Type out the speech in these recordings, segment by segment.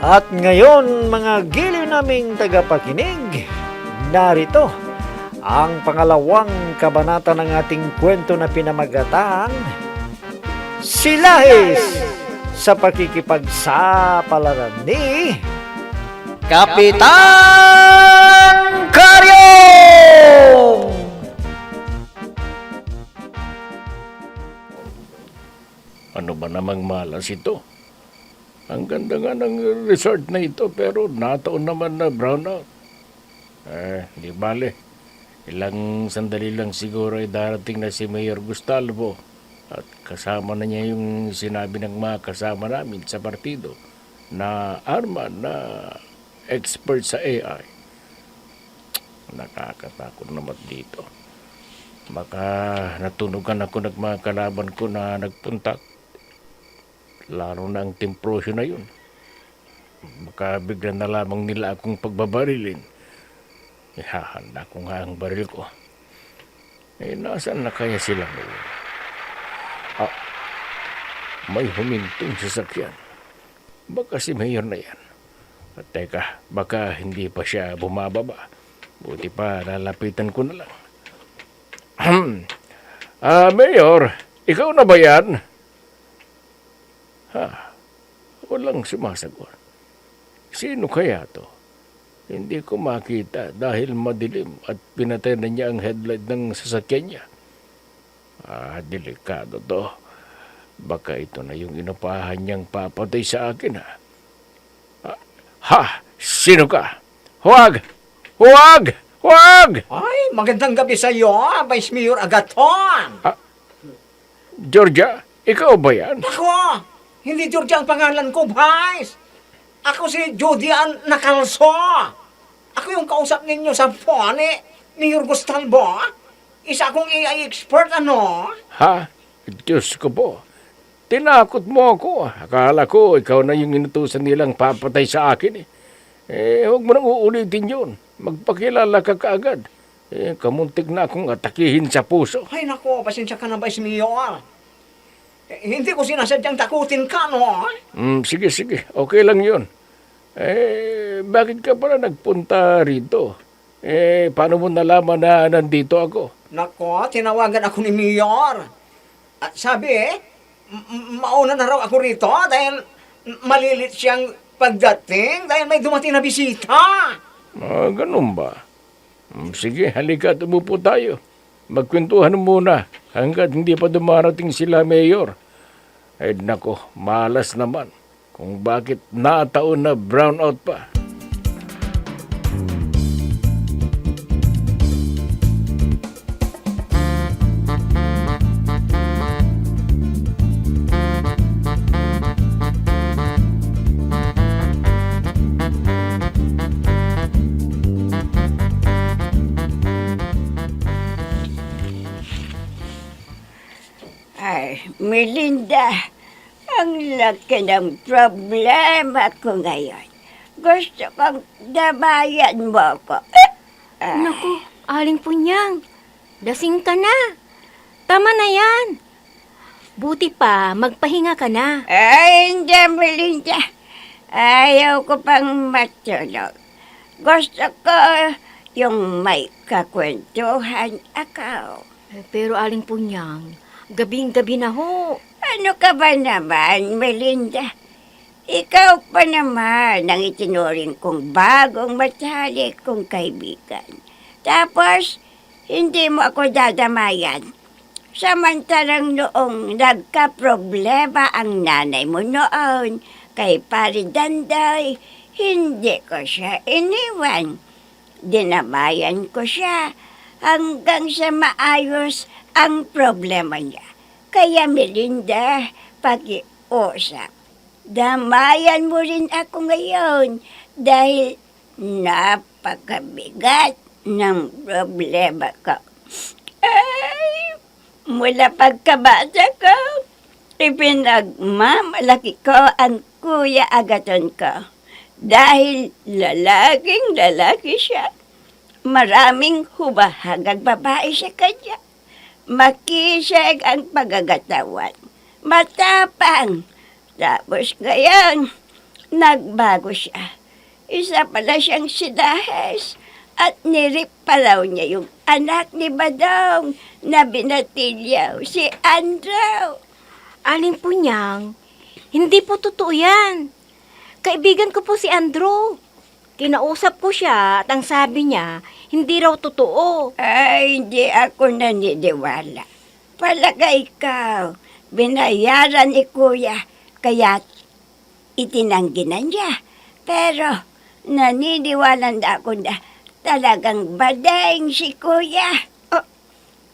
At ngayon, mga giliw naming tagapakinig, narito ang pangalawang kabanata ng ating kwento na pinamagatang Silahis sa pakikipagsapalaran ni Kapitan Karyong! Ano ba namang malas ito? Ang ganda nga ng resort na ito pero nataon naman na brownout. Di bale. Ilang sandali lang siguro ay darating na si Mayor Gustalvo at kasama na niya yung sinabi ng mga kasama namin sa partido na Arman na expert sa AI. Nakakatakot naman dito. Baka natunugan ako ng mga kalaban ko na nagpunta. Laro na ang temprosyo na yun. Baka bigla na lamang nila akong pagbabarilin. Ihahanda ko nga ang baril ko. Nasaan na kaya sila ngayon? May humintong sasakyan. Baka si Mayor na yan. At teka, baka hindi pa siya bumababa. Buti pa, lalapitan ko na lang. Mayor, ikaw na ba yan? Walang sumasagot. Sino kaya to? Hindi ko makita dahil madilim at pinatay na niya ang headlight ng sasakyan niya. Delikado to. Baka ito na yung inupahan niyang papatay sa akin, Sino ka? Huwag! Huwag! Huwag! Ay, magandang gabi sa iyo, Vice Mayor Agaton. Georgia, ikaw ba yan? Ako, hindi George ang pangalan ko, Vice. Ako si Judy Ann Nakalso. Ako yung kausap ninyo sa phone, Mayor Gustalvo. Isa akong AI expert, ano? Diyos ko po. Tinakot mo ako. Akala ko ikaw na yung inutusan nilang papatay sa akin. Huwag mo nang uulitin yun. Magpakilala ka kaagad. Kamuntik na akong atakihin sa puso. Ay, nako, pasensya ka na, Vice Mayor. Hindi ko sinasadyang takutin ka, no? Sige. Okay lang yun. Bakit ka pala nagpunta rito? Paano mo nalaman na nandito ako? Nako, tinawagan ako ni Mayor. At sabi, mauna na raw ako rito dahil malilit siyang pagdating dahil may dumating na bisita. Ganun ba? Sige, halika, tumupo tayo. Magkwentuhan muna hanggat hindi pa dumarating sila, Mayor. Nako, malas naman kung bakit nataon na brownout pa. Ay, Melinda, ang laki ng problema ko ngayon. Gusto kong dabayan mo ko. Naku, Aling Punyang, lasing ka na. Tama na yan. Buti pa, magpahinga ka na. Ay, hindi, Melinda. Ayaw ko pang matulog. Gusto ko yung may kakwentuhan ako. Pero Aling Punyang, gabing-gabi na ho. Ano ka ba naman, Melinda? Ikaw pa naman ang itinuring kong bagong matalik kong kaibigan. Tapos, hindi mo ako dadamayan. Samantalang noong nagka-problema ang nanay mo noon kay Pari Danday, hindi ko siya iniwan. Dinamayan ko siya hanggang sa maayos ang problema niya. Kaya Melinda, pag-iusap. Damayan mo rin ako ngayon dahil napakabigat ng problema ko. Ay, mula pagkabata ko, ipinagmamalaki ko ang Kuya Agaton ko. Dahil lalaking lalaki siya. Maraming hubahagang babae sa kanya. Makisig ang pagagatawan. Matapang. Tapos ngayon, Nagbago siya. Isa pala siyang sidahes. At nirip pa raw niya yung anak ni Badong na binatilyaw, si Andrew. Aling Punyang, hindi po totoo yan. Kaibigan ko po si Andrew. Kinausap ko siya at ang sabi niya, hindi raw totoo. Ay, hindi ako naniniwala. Palagay ikaw, binayaran ni Kuya, kaya itinanggi na niya. Pero naniniwala na ako na talagang bading si Kuya.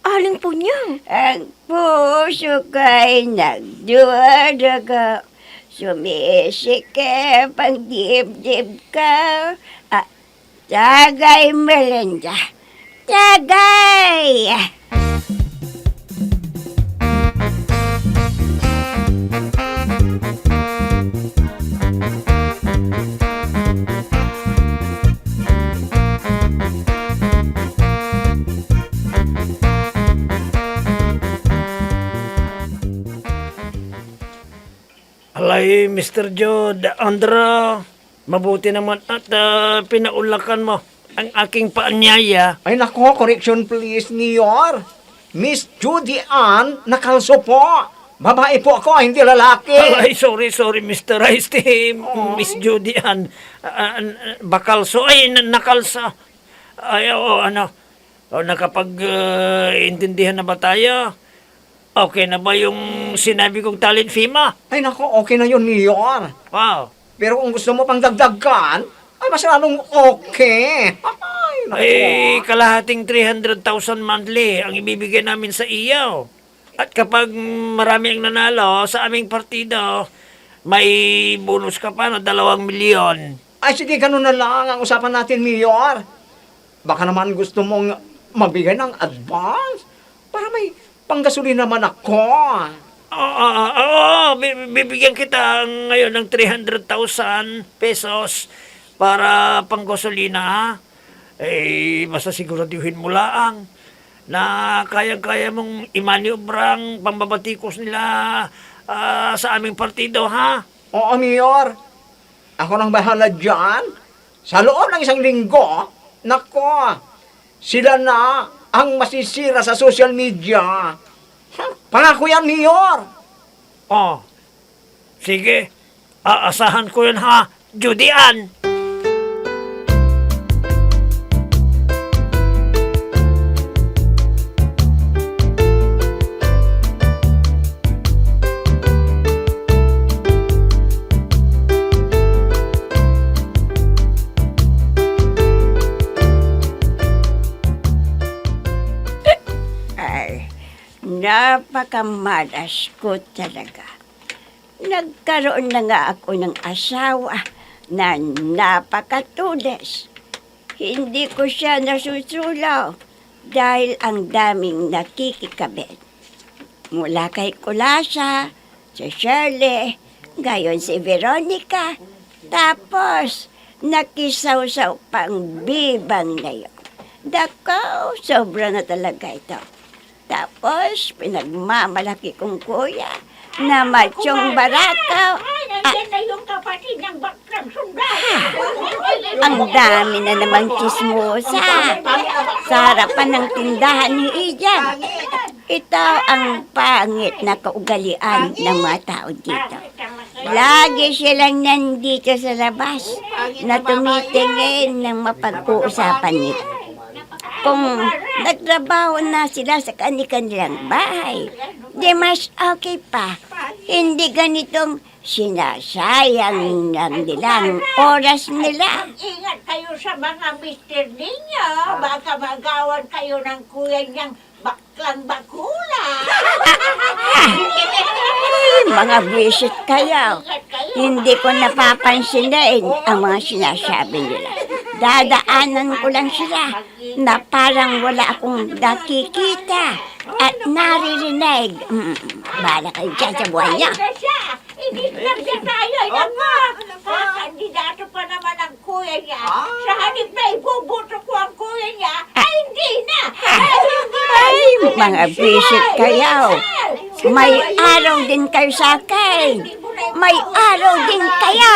Aling Punyang, Ang puso ko'y nagduwadaga, sumisikip ang dibdib ko. Tagay, Melinda. Tagay! Alay, Mr. Jod, Andra, mabuti naman at pinaulakan mo ang aking paanyaya. Ay nako, correction please, Mayor. Miss Judy Ann Nakalso po. Babae po ako, hindi lalaki. Alay, sorry, Mr. Rice, Miss Judy Ann. Bakalso, nakalsa. Ay, nakapag-intindihan na ba tayo? Okay na ba yung sinabi kong talent fima? Ay nako, okay na yun, Mayor. Wow. Pero kung gusto mo pang dagdagan, ay mas lalong okay. Ay, nako. Ay, kalahating 300,000 monthly ang ibibigay namin sa iyo. At kapag marami ang nanalo sa aming partido, may bonus ka pa na 2 milyon. Ay sige, ganun na lang ang usapan natin, Mayor. Baka naman gusto mong mabigay ng advance para may panggasolina naman ako. Oo, bibigyan kita ngayon ng 300,000 pesos para panggasolina, ha? Eh, basta siguraduhin mo lang na kaya-kaya mong imaniobrang pambabatikos nila sa aming partido, ha? Oo, Mayor. Ako nang bahala dyan. Sa loob ng 1 linggo, nako, sila na ang masisira sa social media. Pangako yan, Mayor. Oh, sige. Aasahan ko yun, ha, Judy Ann. Ay, napakamalas ko talaga. Nagkaroon na nga ako ng asawa na napakatulis. Hindi ko siya nasusulaw dahil ang daming nakikikabit. Mula kay Kulasa, si Shirley, gayon si Veronica, tapos nakisawsaw pang bibang na yun. Dako, sobra na talaga ito. Tapos, pinagmamalaki kong kuya na machong barakaw. Nandiyan na yung kapatid ng baklang sundalo. Ang dami na namang chismosa sa harapan ng tindahan ni Ijan. Ito ang pangit na kaugalian ng mga tao dito. Lagi silang nandito sa labas na tumitingin ng mapag-uusapan nito. Kung nagtrabaho na sila sa kanilang bahay, di mas okay pa. Hindi ganitong sinasayang ng nilang oras nila. Ingat kayo sa mga mister ninyo. Baka magawan kayo ng kuya niyang baklang bakula. Mga visit kayo. Ingat kayo. Hindi ko napapansinin ang mga sinasabi nila. Dadaanan ko lang sila na parang wala akong nakikita at naririnig. Bala kayo dyan sa buhay niya. Ayun na siya. Inislam siya tayo. Naku, kandidato pa naman ang kuya niya. Sa halip na ibubuto ko ang kuya niya, ay hindi na. Ay, mga visit kayo. May araw din kayo sa akin. may araw din kayo.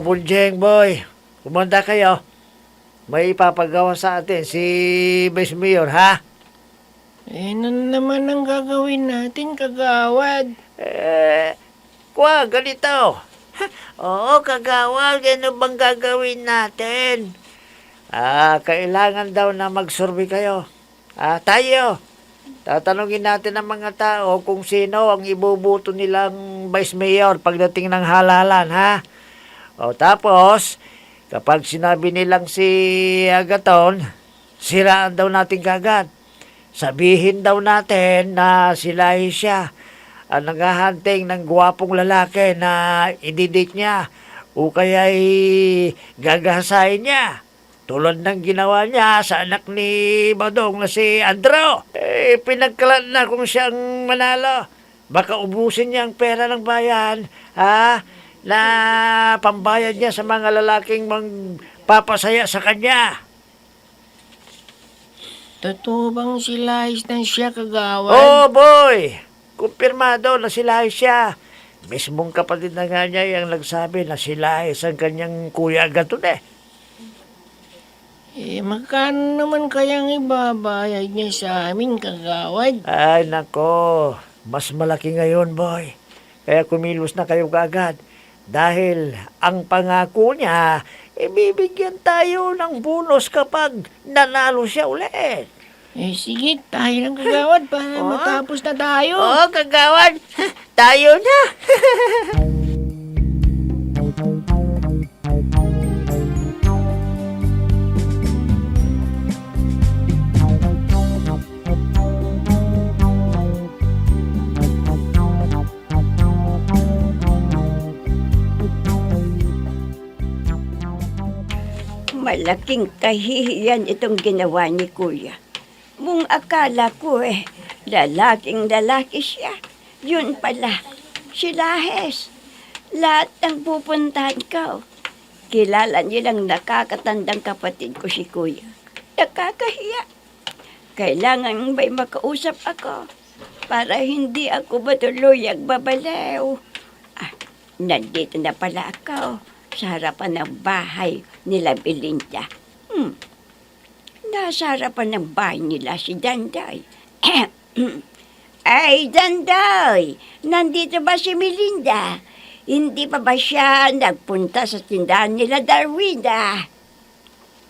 Bunjeng boy, kumanda kayo. May ipapagawa sa atin si Vice Mayor, ha? Ano naman ang gagawin natin, kagawad? Ganito. Oo, kagawad, ano bang gagawin natin? Kailangan daw na mag-survey kayo. Tayo. Tatanungin natin ang mga tao kung sino ang ibubuto nilang Vice Mayor pagdating ng halalan, ha? Tapos, kapag sinabi nilang si Agaton, siraan daw natin kagad. Sabihin daw natin na sila siya ang naghahunting ng gwapong lalaki na ididate niya o kaya'y gagasahin niya. Tulad ng ginawa niya sa anak ni Badong na si Andro. Pinagkalat na kung siyang manalo. Baka ubusin niya ang pera ng bayan, na pambayad niya sa mga lalaking magpapasaya sa kanya. Totoo bang si Lais na siya, kagawad? Oh, boy! Kumpirmado na si Lais siya. Mismong kapatid na nga niya yung nagsabi na si Lais ang kanyang kuya Agaton eh. Magkano naman kayang ibabayad niya sa amin, kagawad? Ay, nako. Mas malaki ngayon, boy. Kaya kumilos na kayo kaagad. Dahil ang pangako niya, ibibigyan tayo ng bonus kapag nanalo siya ulit. Sige, tayo ng kagawad para matapos na tayo. Kagawad, tayo na. Malaking kahihiyan itong ginawa ni Kuya. Mung akala ko lalaking lalaki siya. Yun pala, si Lahes. Lahat ng pupuntahan ko, kilala nilang nakakatandang kapatid ko si Kuya. Nakakahiya. Kailangan may makausap ako para hindi ako matuluyang babalaw. Nandito na pala ako sa harapan ng bahay nila Belinda. Nasa harapan ng bahay nila si Danday. Ay, Danday! Nandito ba si Melinda? Hindi pa ba siya nagpunta sa tindahan nila Darwina?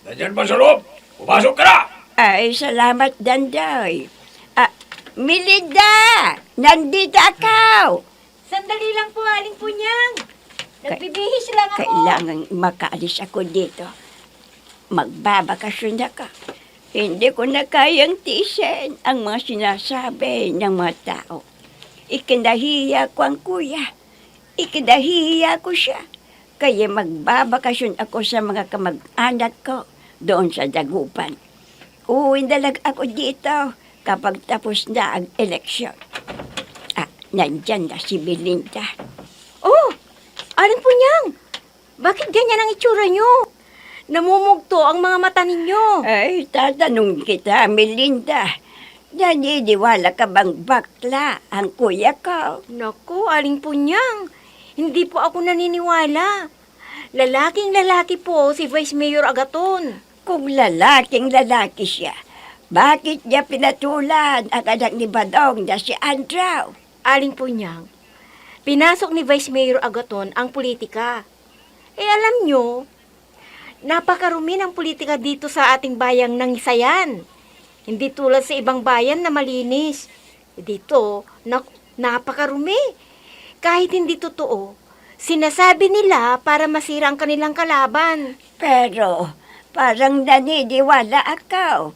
Nandiyan ba sa loob? Pumasok ka na! Ay, salamat, Danday. Melinda! Nandito ako! Sandali lang po, Aling Punyang. Nagbibihis lang ako. Kailangan makaalis ako dito. Magbabakasyon ako. Hindi ko na kayang tiisin ang mga sinasabi ng mga tao. Ikinahiya ko ang kuya. Ikinahiya ko siya. Kaya magbabakasyon ako sa mga kamag-anak ko doon sa Dagupan. Uwi na lang ako dito kapag tapos na ang eleksyon. Nandyan na si Belinda. Oh, Aling Punyang, bakit ganyan ang itsura nyo? Namumugto ang mga mata ninyo. Ay, tatanong kita, Melinda. Naniniwala ka bang bakla ang kuya ko? Naku, Aling Punyang, hindi po ako naniniwala. Lalaking lalaki po si Vice Mayor Agaton. Kung lalaking lalaki siya, bakit niya pinatulan ang anak ni Badong na si Andrew? Aling Punyang, pinasok ni Vice Mayor Agaton ang politika. Alam nyo, napakarumi ng politika dito sa ating bayang Nangisayan. Hindi tulad sa ibang bayan na malinis. Dito, napakarumi. Kahit hindi totoo, sinasabi nila para masira ang kanilang kalaban. Pero parang naniniwala ako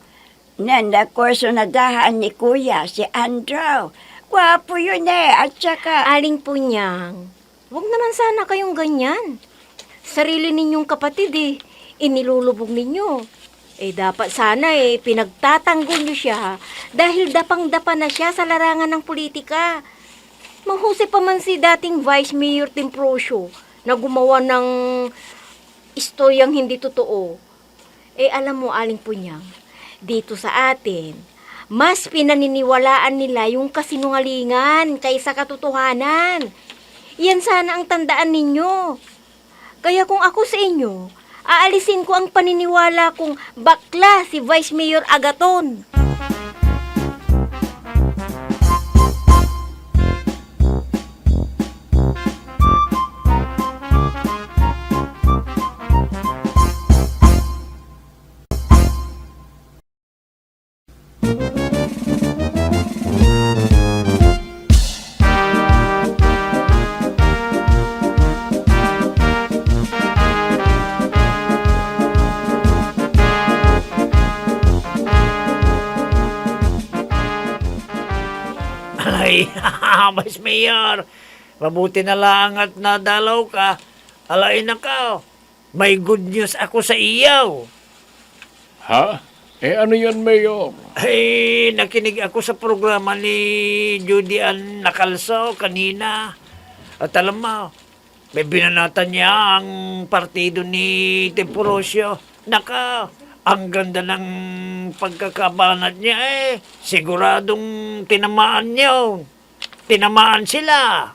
na nakursunadahan ni kuya si Andrew. Gwapo yun at saka... Aling Punyang, huwag naman sana kayong ganyan. Sarili ninyong kapatid inilulubog ninyo. Dapat sana pinagtatanggol niyo siya dahil dapang-dapa na siya sa larangan ng politika. Mahusay pa man si dating Vice Mayor Timprosio na gumawa ng istoryang hindi totoo. Alam mo, Aling Punyang, dito sa atin, mas pinaniniwalaan nila yung kasinungalingan kaysa katotohanan. Yan sana ang tandaan ninyo. Kaya kung ako sa inyo, aalisin ko ang paniniwala kong bakla si Vice Mayor Agaton. Ay, Vice Mayor, mabuti na lang at nadalaw ka. Alain na ka, may good news ako sa iyaw. Ha? Ano yan, Mayor? Ay, nakinig ako sa programa ni Judy Ann Nacalso kanina. At alam mo, may binanatan niya ang partido ni Temporosio. Naka, ang ganda ng pagkakabanat niya Siguradong tinamaan niyo. Tinamaan sila.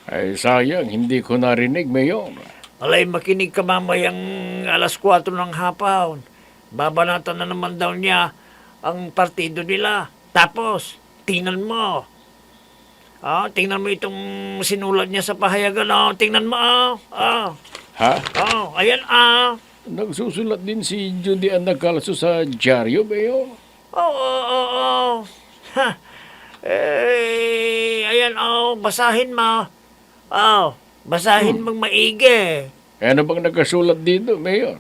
Ay, sayang, hindi ko narinig, Mayor. Alay, makinig ka mamayang alas 4 ng hapon. Babanatan na naman daw niya ang partido nila. Tapos, tingnan mo. Tingnan mo itong sinulat niya sa pahayagan. Tingnan mo. Ha? Ayan. Nagsusulat din si Judy Ann Nacalso sa dyaryo, Mayor? Oo. Ayan, basahin mo. Basahin mong maigi. Ano bang nakasulat dito, Mayor?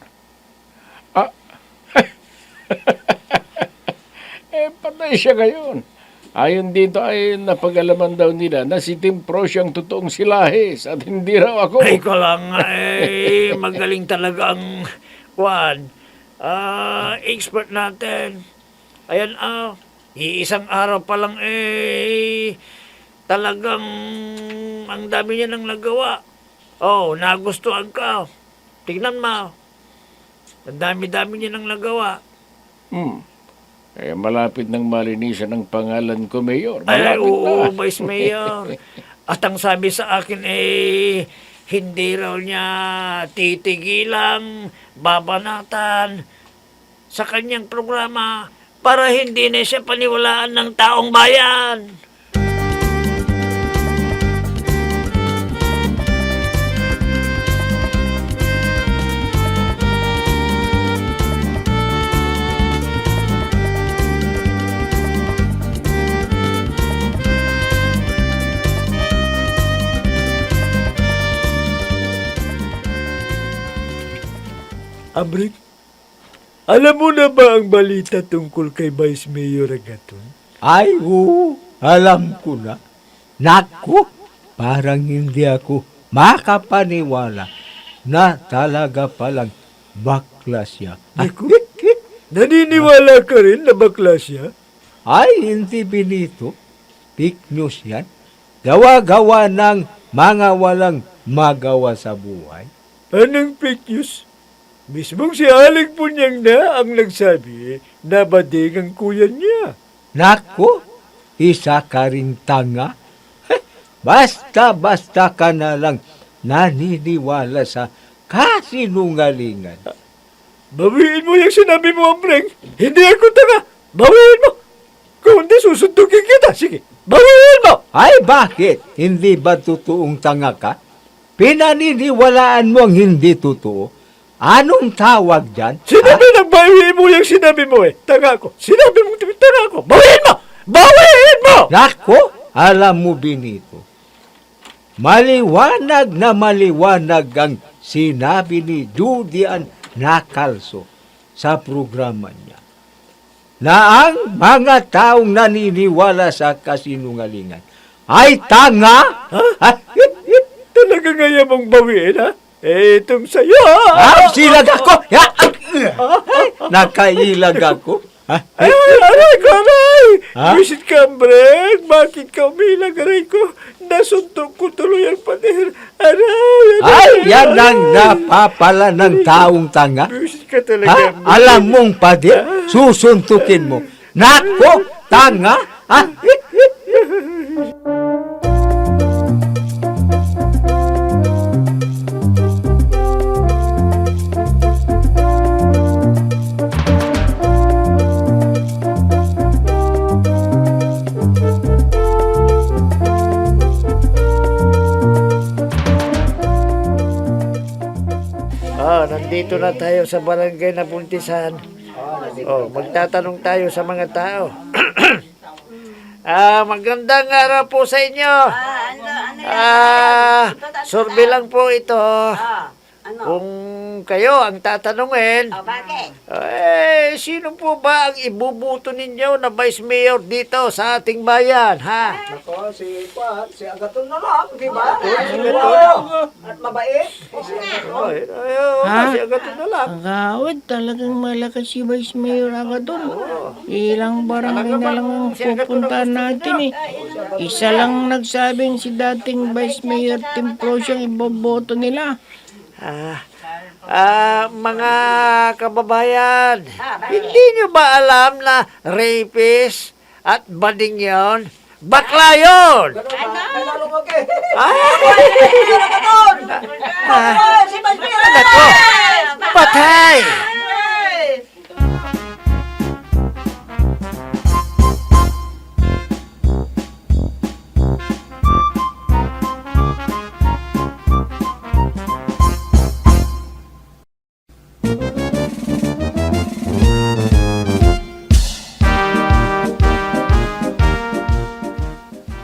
Patay siya ngayon. Ayon dito ay napag-alaman daw nila na si Tim Pro siyang totoong silahis at hindi raw ako. Ay, ko lang, magaling talaga ang expert natin. Ayan, iisang araw pa lang, talagang ang dami niya nang nagawa. Nagustuhan ka. Tignan mo. Ang dami-dami niya nang nagawa. Malapit nang malinisan ang pangalan ko, Mayor. Ay, Malapit oo, na. Vice Mayor. At ang sabi sa akin, hindi raw niya titigilang babanatan sa kanyang programa para hindi na siya paniwalaan ng taong bayan. Abrik, alam mo na ba ang balita tungkol kay Vice Mayor Agaton? Ay, oo, alam ko na. Naku, parang hindi ako makapaniwala na talaga palang bakla siya. Naku, naniniwala ka rin na bakla siya? Ay, hindi Benito. Fake news yan. Gawa-gawa ng mga walang magawa sa buhay. Anong fake news? Mismong si Aling Punyang na ang nagsabi na bading ang kuya niya. Naku, isa ka ring tanga. Basta-basta ka na lang naniniwala sa kasinungalingan. Bawiin mo yung sinabi mo, Ambreng. Hindi ako tanga. Bawiin mo. Kung hindi, susundugin kita. Sige, bawiin mo. Ay, bakit? Hindi ba totoong tanga ka? Pinaniniwalaan mo ang hindi totoo. Anong tawag dyan? Sinabi na bawiin mo yung sinabi mo Tanga ko. Sinabi mo tanga ko. Bawiin mo. Bawiin mo. Nako, alam mo Benito, maliwanag na maliwanag ang sinabi ni Judy Ann Nacalso sa programa niya na ang mga taong naniniwala sa kasinungalingan ay tanga. Talaga ngayon mong bawiin, ha? Itong sa'yo. Silag ako! Nakailag ako. Ha? Aray ko, aray! Ha? Visit ka, Brek. Bakit ka umilag, aray ko? Nasuntok ko tuloy ang pader. Aray, Ay, yan ang napapala ng taong tanga. Visit ka talaga, Ha? Alam mong pati, susuntukin mo. Nako, tanga. Ha? Nandito na tayo sa barangay na Buntisan. Magtatanong tayo sa mga tao. Magandang araw po sa inyo. Survey lang po ito. Kung kayo ang tatanungin, sino po ba ang ibubuto ninyo na Vice Mayor dito sa ating bayan, ha? Ako, si Agaton na lang, di ba? At mabait. Kasi agad na lang. Agawad, talagang malakas si Vice Mayor Agaton. Ilang barangay na lang ang pupuntahan natin eh. Isa lang nagsabing si dating Vice Mayor Timprosyo ang iboboto nila. Mga kababayan, hindi nyo ba alam na rapist at bading yon? Bakla yun! Nako! Patay!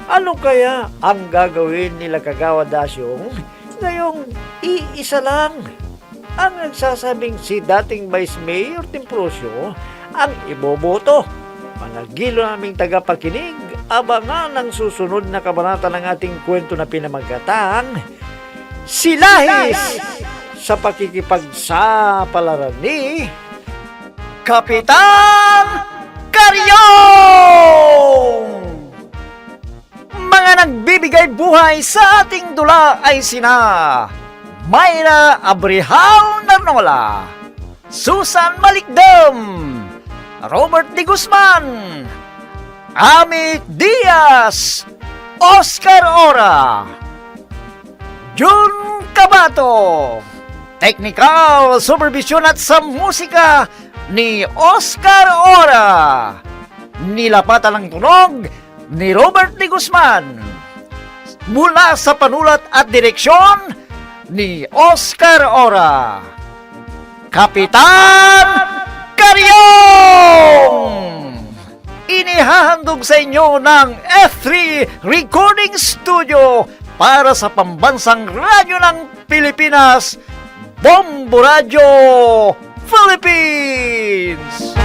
Ano kaya ang gagawin nila Kagawad Dasyong ngayong iisa lang ang nagsasabing si dating Vice Mayor Timprosyo ang iboboto? Mga gilo naming tagapakinig, abangan ang susunod na kabanata ng ating kwento na pinamagatang Silahis sa pakikipagsapalaran ni Kapitan Karyong! Mga nagbibigay buhay sa ating dula ay sina Mayra Abrihal Narnola, Susan Malikdam, Robert D. Guzman, Ami Diaz, Oscar Ora, Jun Cabato, Technical Supervision at sa musika ni Oscar Ora, nilapatan ng tunog ni Robert D. Guzman, mula sa panulat at direksyon ni Oscar Ora, Kapitan Karyong! Inihahandog sa inyo ng F3 Recording Studio para sa pambansang radyo ng Pilipinas, Bombo Radio Philippines!